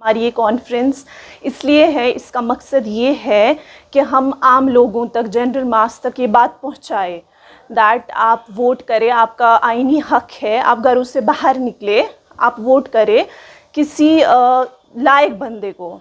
हमारी ये कॉन्फ्रेंस इसलिए है, इसका मकसद ये है कि हम आम लोगों तक, जनरल मास तक ये बात पहुँचाए दैट आप वोट करें, आपका आईनी हक है, आप घरों से बाहर निकले, आप वोट करें किसी लायक बंदे को,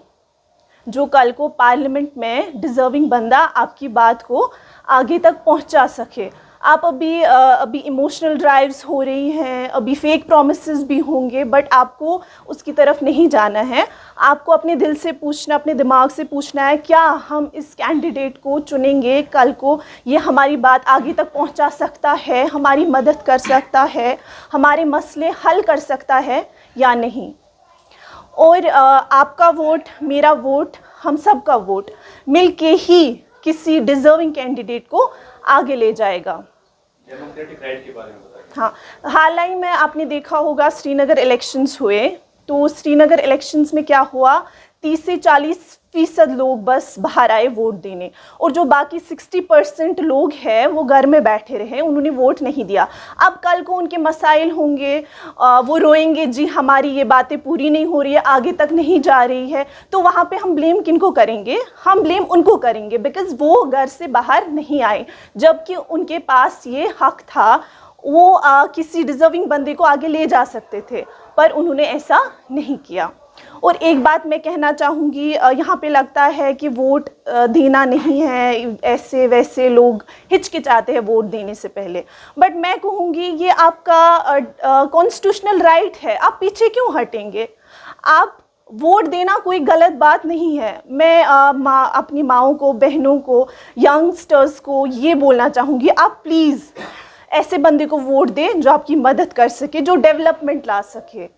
जो कल को पार्लियामेंट में डिज़र्विंग बंदा आपकी बात को आगे तक पहुंचा सके। आप अभी इमोशनल ड्राइव्स हो रही हैं, अभी फेक प्रॉमिसेस भी होंगे, बट आपको उसकी तरफ नहीं जाना है। आपको अपने दिल से पूछना, अपने दिमाग से पूछना है, क्या हम इस कैंडिडेट को चुनेंगे, कल को ये हमारी बात आगे तक पहुंचा सकता है, हमारी मदद कर सकता है, हमारे मसले हल कर सकता है या नहीं। और आपका वोट, मेरा वोट, हम सब का वोट मिलके ही किसी डिज़र्विंग कैंडिडेट को आगे ले जाएगा। डेमोक्रेटिक राइट के बारे में बताइए। हाँ, हाल ही में आपने देखा होगा श्रीनगर इलेक्शंस हुए, तो श्रीनगर इलेक्शंस में क्या हुआ, 30 से 40% लोग बस बाहर आए वोट देने, और जो बाकी 60% लोग हैं वो घर में बैठे रहे, उन्होंने वोट नहीं दिया। अब कल को उनके मसाइल होंगे, वो रोएंगे, जी हमारी ये बातें पूरी नहीं हो रही है, आगे तक नहीं जा रही है, तो वहाँ पे हम ब्लेम किनको करेंगे? हम ब्लेम उनको करेंगे, बिकॉज़ वो घर से बाहर नहीं आए, जबकि उनके पास ये हक था, वो किसी डिज़र्विंग बंदे को आगे ले जा सकते थे, पर उन्होंने ऐसा नहीं किया। और एक बात मैं कहना चाहूँगी, यहाँ पे लगता है कि वोट देना नहीं है, ऐसे वैसे लोग हिचकिचाते हैं वोट देने से पहले, बट मैं कहूँगी ये आपका कॉन्स्टिट्यूशनल राइट है, आप पीछे क्यों हटेंगे? आप वोट देना कोई गलत बात नहीं है। मैं अपनी माँओं को, बहनों को, यंगस्टर्स को ये बोलना चाहूँगी, आप प्लीज़ ऐसे बंदे को वोट दें जो आपकी मदद कर सके, जो डेवलपमेंट ला सके।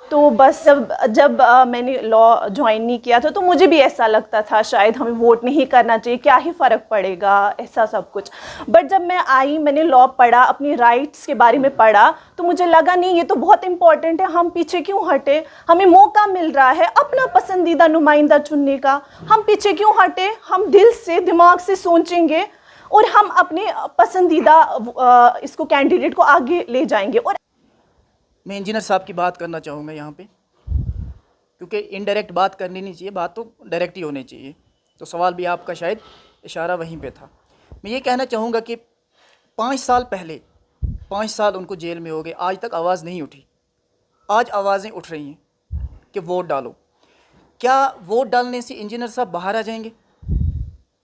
तो बस जब मैंने लॉ ज्वाइन नहीं किया था तो मुझे भी ऐसा लगता था शायद हमें वोट नहीं करना चाहिए, क्या ही फ़र्क पड़ेगा, ऐसा सब कुछ। बट जब मैं आई, मैंने लॉ पढ़ा, अपनी राइट्स के बारे में पढ़ा, तो मुझे लगा नहीं, ये तो बहुत इंपॉर्टेंट है, हम पीछे क्यों हटे? हमें मौका मिल रहा है अपना पसंदीदा नुमाइंदा चुनने का, हम पीछे क्यों हटे? हम दिल से, दिमाग से सोचेंगे और हम अपने पसंदीदा इसको कैंडिडेट को आगे ले जाएंगे। और मैं इंजीनियर साहब की बात करना चाहूँगा यहाँ पे, क्योंकि इनडायरेक्ट बात करनी नहीं चाहिए, बात तो डायरेक्ट ही होनी चाहिए, तो सवाल भी आपका शायद इशारा वहीं पे था। मैं ये कहना चाहूँगा कि 5 साल पहले, 5 साल उनको जेल में हो गए, आज तक आवाज़ नहीं उठी। आज आवाज़ें उठ रही हैं कि वोट डालो। क्या वोट डालने से इंजीनियर साहब बाहर आ जाएंगे?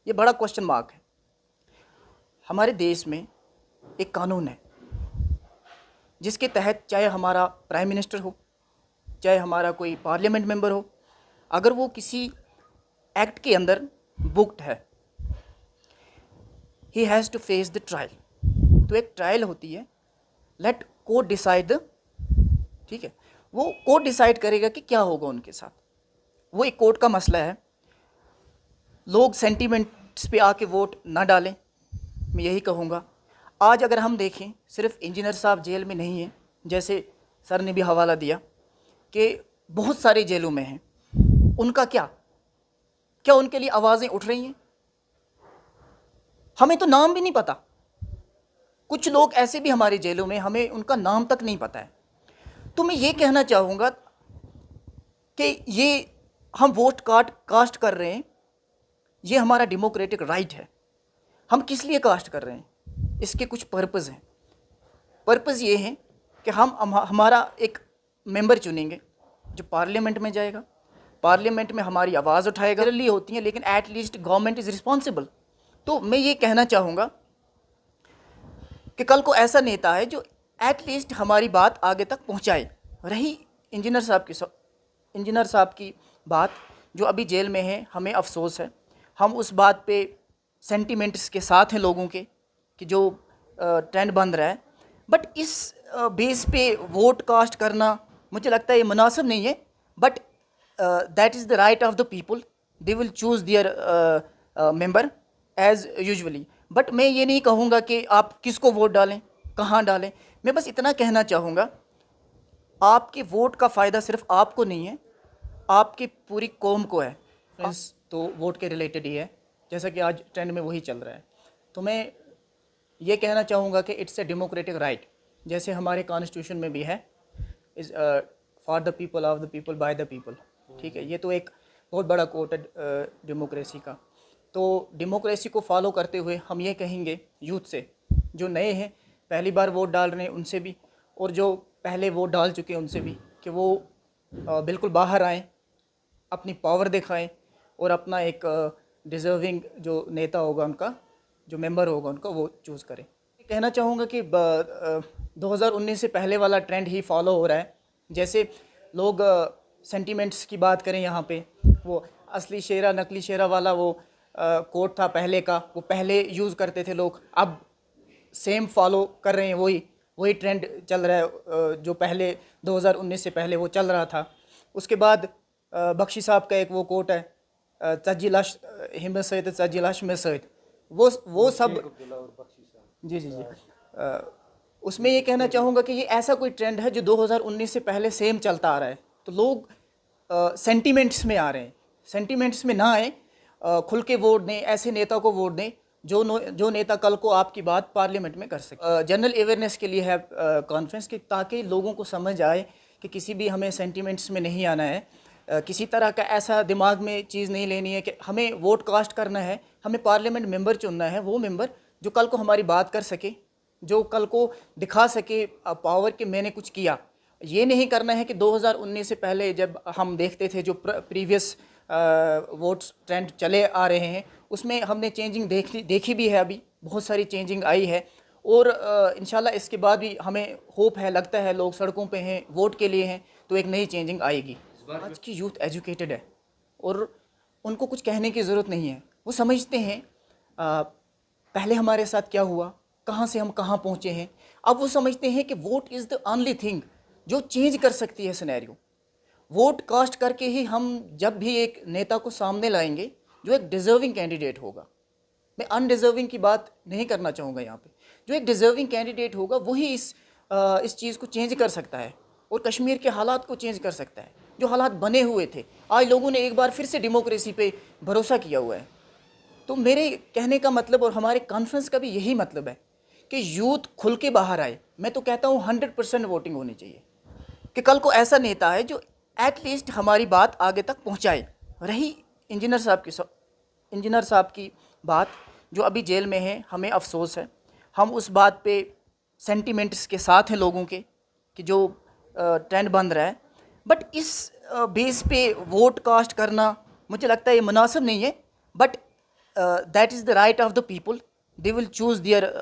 ये बड़ा क्वेश्चन मार्क है। हमारे देश में एक कानून है जिसके तहत चाहे हमारा प्राइम मिनिस्टर हो, चाहे हमारा कोई पार्लियामेंट मेंबर हो, अगर वो किसी एक्ट के अंदर बुक्ड है, he has to face the trial. तो एक ट्रायल होती है, लेट कोर्ट डिसाइड द, ठीक है, वो कोर्ट डिसाइड करेगा कि क्या होगा उनके साथ। वो एक कोर्ट का मसला है। लोग सेंटीमेंट्स पे आके वोट ना डालें, मैं यही कहूँगा। आज अगर हम देखें, सिर्फ इंजीनियर साहब जेल में नहीं हैं, जैसे सर ने भी हवाला दिया कि बहुत सारे जेलों में हैं, उनका क्या उनके लिए आवाज़ें उठ रही हैं? हमें तो नाम भी नहीं पता। कुछ लोग ऐसे भी हमारे जेलों में, हमें उनका नाम तक नहीं पता है। तो मैं ये कहना चाहूँगा कि ये हम वोट कास्ट कर रहे हैं, ये हमारा डेमोक्रेटिक राइट है। हम किस लिए कास्ट कर रहे हैं? इसके कुछ पर्पज़ हैं। पर्पज़ ये हैं कि हम हमारा एक मेंबर चुनेंगे जो पार्लियामेंट में जाएगा, पार्लियामेंट में हमारी आवाज़ उठाएगा। रैली होती है, लेकिन at least government is responsible. तो मैं ये कहना चाहूँगा कि कल को ऐसा नेता है जो एट लीस्ट हमारी बात आगे तक पहुँचाए। रही इंजीनियर साहब की बात, जो अभी जेल में है, हमें अफसोस है, हम उस बात पे सेंटिमेंट्स के साथ हैं लोगों के कि जो ट्रेंड बन रहा है, बट इस बेस पे वोट कास्ट करना मुझे लगता है ये मुनासिब नहीं है। But that is the right of the people, they will choose their member as usually. But मैं ये नहीं कहूँगा कि आप किसको वोट डालें, कहाँ डालें। मैं बस इतना कहना चाहूँगा, आपके वोट का फ़ायदा सिर्फ आपको नहीं है, आपकी पूरी कौम को है। फ्रेंड्स, तो वोट के रिलेटेड ही है, जैसा कि आज ट्रेंड में वही चल रहा है। तो मैं ये कहना चाहूँगा कि इट्स ए डेमोक्रेटिक राइट, जैसे हमारे कॉन्स्टिट्यूशन में भी है, is for the people, of the people, by the people. ठीक है, ये तो एक बहुत बड़ा कोट है डेमोक्रेसी का। तो डेमोक्रेसी को फॉलो करते हुए हम ये कहेंगे यूथ से, जो नए हैं पहली बार वोट डाल रहे हैं उनसे भी, और जो पहले वोट डाल चुके हैं उनसे भी, कि वो बिल्कुल बाहर आएँ, अपनी पावर दिखाएं और अपना एक डिज़र्विंग जो नेता होगा उनका, जो मेंबर होगा उनका, वो चूज़ करें। कहना चाहूँगा कि 2019 से पहले वाला ट्रेंड ही फॉलो हो रहा है। जैसे लोग सेंटिमेंट्स की बात करें, यहाँ पे वो असली शेरा नकली शेरा वाला वो कोट था पहले का, वो पहले यूज़ करते थे लोग, अब सेम फॉलो कर रहे हैं, वही ट्रेंड चल रहा है जो पहले 2019 से पहले वो चल रहा था। उसके बाद बख्शी साहब का एक वो कोट है, चज्जी लाश हिम्मत सहित चज्जी लाश में सहित, वो सब जी जी जी उसमें ये कहना चाहूँगा कि ये ऐसा कोई ट्रेंड है जो 2019 से पहले सेम चलता आ रहा है। तो लोग सेंटिमेंट्स में आ रहे हैं, सेंटिमेंट्स में ना आए, खुल के वोट दें, ऐसे नेता को वोट दें जो नेता कल को आपकी बात पार्लियामेंट में कर सके। जनरल अवेयरनेस के लिए है कॉन्फ्रेंस की, ताकि लोगों को समझ आए कि किसी भी हमें सेंटिमेंट्स में नहीं आना है, किसी तरह का ऐसा दिमाग में चीज़ नहीं लेनी है कि हमें वोट कास्ट करना है, हमें पार्लियामेंट मेंबर चुनना है, वो मेंबर जो कल को हमारी बात कर सके, जो कल को दिखा सके पावर कि मैंने कुछ किया। ये नहीं करना है कि 2019 से पहले जब हम देखते थे जो प्रीवियस वोट्स ट्रेंड चले आ रहे हैं, उसमें हमने चेंजिंग देखी भी है, अभी बहुत सारी चेंजिंग आई है, और इंशाल्लाह इसके बाद भी हमें होप है, लगता है लोग सड़कों पे हैं, वोट के लिए हैं, तो एक नई चेंजिंग आएगी। आज की यूथ एजुकेटेड है और उनको कुछ कहने की ज़रूरत नहीं है, वो समझते हैं पहले हमारे साथ क्या हुआ, कहाँ से हम कहाँ पहुँचे हैं। अब वो समझते हैं कि vote is the only thing जो चेंज कर सकती है सिनेरियो। वोट कास्ट करके ही हम जब भी एक नेता को सामने लाएंगे जो एक डिज़र्विंग कैंडिडेट होगा, मैं अनडिज़र्विंग की बात नहीं करना चाहूँगा यहाँ पे, जो एक डिज़र्विंग कैंडिडेट होगा वही इस चीज़ को चेंज कर सकता है और कश्मीर के हालात को चेंज कर सकता है। जो हालात बने हुए थे, आज लोगों ने एक बार फिर से डेमोक्रेसी पे भरोसा किया हुआ है। तो मेरे कहने का मतलब और हमारे कॉन्फ्रेंस का भी यही मतलब है कि यूथ खुल के बाहर आए। मैं तो कहता हूँ 100% वोटिंग होनी चाहिए कि कल को ऐसा नेता है जो एटलीस्ट हमारी बात आगे तक पहुँचाए। रही इंजीनियर साहब की बात, जो अभी जेल में है, हमें अफसोस है, हम उस बात पे सेंटिमेंट्स के साथ हैं लोगों के कि जो ट्रेंड बन रहा है, बट इस बेस पे वोट कास्ट करना मुझे लगता है ये मुनासिब नहीं है। But that is the right of the people, they will choose their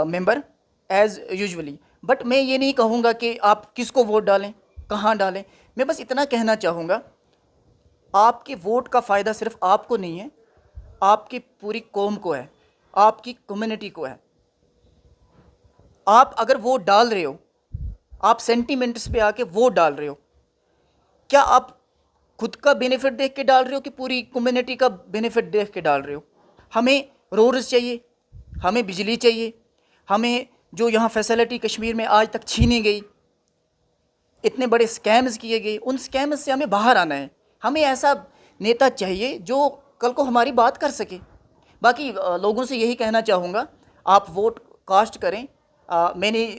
member as usually. But मैं ये नहीं कहूँगा कि आप किसको वोट डालें, कहाँ डालें। मैं बस इतना कहना चाहूँगा, आपके वोट का फ़ायदा सिर्फ आपको नहीं है, आपकी पूरी कौम को है, आपकी कम्युनिटी को है। आप अगर वोट डाल रहे हो, आप सेंटिमेंट्स पे आके वोट डाल रहे हो, क्या आप खुद का बेनिफिट देख के डाल रहे हो कि पूरी कम्युनिटी का बेनिफिट देख के डाल रहे हो? हमें रोड्स चाहिए, हमें बिजली चाहिए, हमें जो यहाँ फैसिलिटी कश्मीर में आज तक छीनी गई, इतने बड़े स्कैम्स किए गए, उन स्कैम्स से हमें बाहर आना है। हमें ऐसा नेता चाहिए जो कल को हमारी बात कर सके। बाकी लोगों से यही कहना चाहूँगा, आप वोट कास्ट करें। मैं नहीं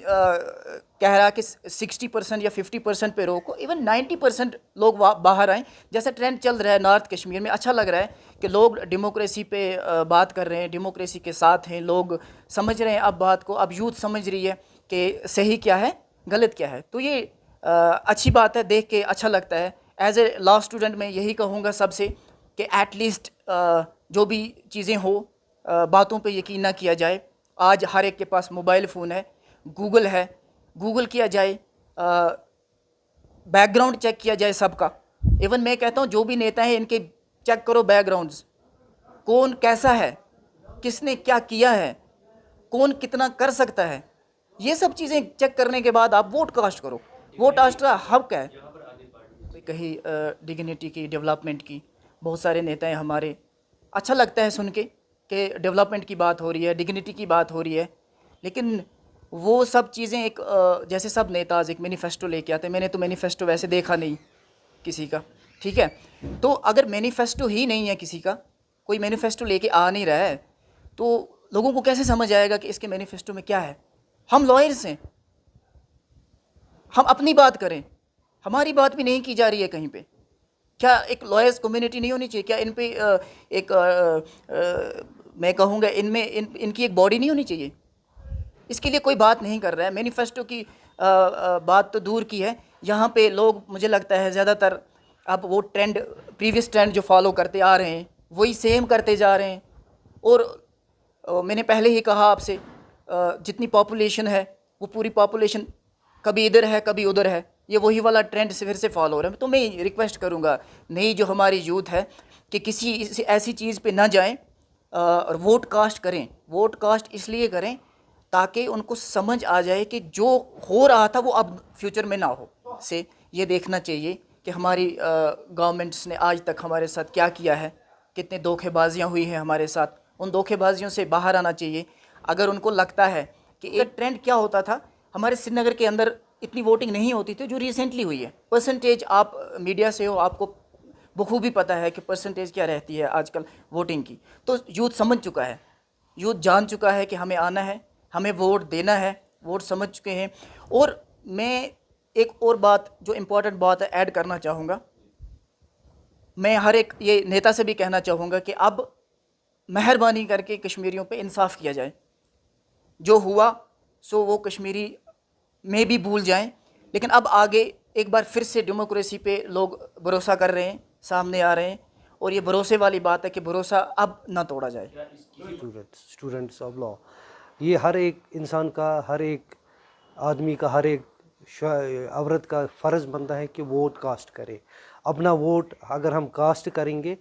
कह रहा कि 60% या 50% पे रोको, इवन 90% लोग बाहर आएँ। जैसा ट्रेंड चल रहा है नॉर्थ कश्मीर में, अच्छा लग रहा है कि लोग डेमोक्रेसी पे बात कर रहे हैं, डेमोक्रेसी के साथ हैं, लोग समझ रहे हैं अब बात को, अब यूथ समझ रही है कि सही क्या है, गलत क्या है। तो ये अच्छी बात है, देख के अच्छा लगता है। एज ए लॉ स्टूडेंट मैं यही कहूँगा सबसे कि एटलीस्ट जो भी चीज़ें हो, बातों पे यकीन ना किया जाए। आज हर एक के पास मोबाइल फ़ोन है, गूगल है, गूगल किया जाए, बैकग्राउंड चेक किया जाए सबका। इवन मैं कहता हूँ जो भी नेता हैं इनके चेक करो बैकग्राउंड्स, कौन कैसा है, किसने क्या किया है, कौन कितना कर सकता है। ये सब चीज़ें चेक करने के बाद आप वोट कास्ट करो। वोट कास्ट का हक है। कहीं डिग्निटी की, डेवलपमेंट की, बहुत सारे नेता हैं हमारे, अच्छा लगता है सुन के कि डेवलपमेंट की बात हो रही है, डिग्निटी की बात हो रही है, लेकिन वो सब चीज़ें एक जैसे सब नेता एक मैनिफेस्टो लेके आते हैं। मैंने तो मैनिफेस्टो वैसे देखा नहीं किसी का, ठीक है। तो अगर मैनिफेस्टो ही नहीं है किसी का, कोई मैनिफेस्टो लेके आ नहीं रहा है, तो लोगों को कैसे समझ आएगा कि इसके मैनिफेस्टो में क्या है। हम लॉयर्स हैं, हम अपनी बात करें, हमारी बात भी नहीं की जा रही है कहीं पे। क्या एक लॉयर्स कम्युनिटी नहीं होनी चाहिए? क्या इन पे मैं कहूँगा इनकी एक बॉडी नहीं होनी चाहिए? इसके लिए कोई बात नहीं कर रहा है। मैनिफेस्टो की बात तो दूर की है, यहाँ पे लोग मुझे लगता है ज़्यादातर अब वो ट्रेंड, प्रीवियस ट्रेंड जो फॉलो करते आ रहे हैं वही सेम करते जा रहे हैं। और मैंने पहले ही कहा आपसे, जितनी पॉपुलेशन है वो पूरी पॉपुलेशन कभी इधर है कभी उधर है, ये वही वाला ट्रेंड से फिर से फॉलो हो रहा है। तो मैं रिक्वेस्ट करूँगा नई जो हमारी यूथ है कि किसी ऐसी चीज़ पे ना जाएं और वोट कास्ट करें। वोट कास्ट इसलिए करें ताकि उनको समझ आ जाए कि जो हो रहा था वो अब फ्यूचर में ना हो। से ये देखना चाहिए कि हमारी गवर्नमेंट्स ने आज तक हमारे साथ क्या किया है, कितने धोखेबाजियाँ हुई हैं हमारे साथ, उन धोखेबाजियों से बाहर आना चाहिए। अगर उनको लगता है कि एक ट्रेंड क्या होता था, हमारे श्रीनगर के अंदर इतनी वोटिंग नहीं होती थी जो रिसेंटली हुई है। परसेंटेज, आप मीडिया से हो, आपको बखूबी पता है कि परसेंटेज क्या रहती है आजकल वोटिंग की। तो यूथ समझ चुका है, यूथ जान चुका है कि हमें आना है, हमें वोट देना है, वोट समझ चुके हैं। और मैं एक और बात जो इम्पोर्टेंट बात है ऐड करना चाहूँगा, मैं हर एक ये नेता से भी कहना चाहूँगा कि अब मेहरबानी करके कश्मीरियों पे इंसाफ किया जाए। जो हुआ सो वो कश्मीरी में भी भूल जाएं, लेकिन अब आगे एक बार फिर से डेमोक्रेसी पे लोग भरोसा कर रहे हैं, सामने आ रहे हैं, और ये भरोसे वाली बात है कि भरोसा अब ना तोड़ा जाए। स्टूडेंट्स ऑफ लॉ, ये हर एक इंसान का, हर एक आदमी का, हर एक औरत का फ़र्ज़ बनता है कि वोट कास्ट करे। अपना वोट अगर हम कास्ट करेंगे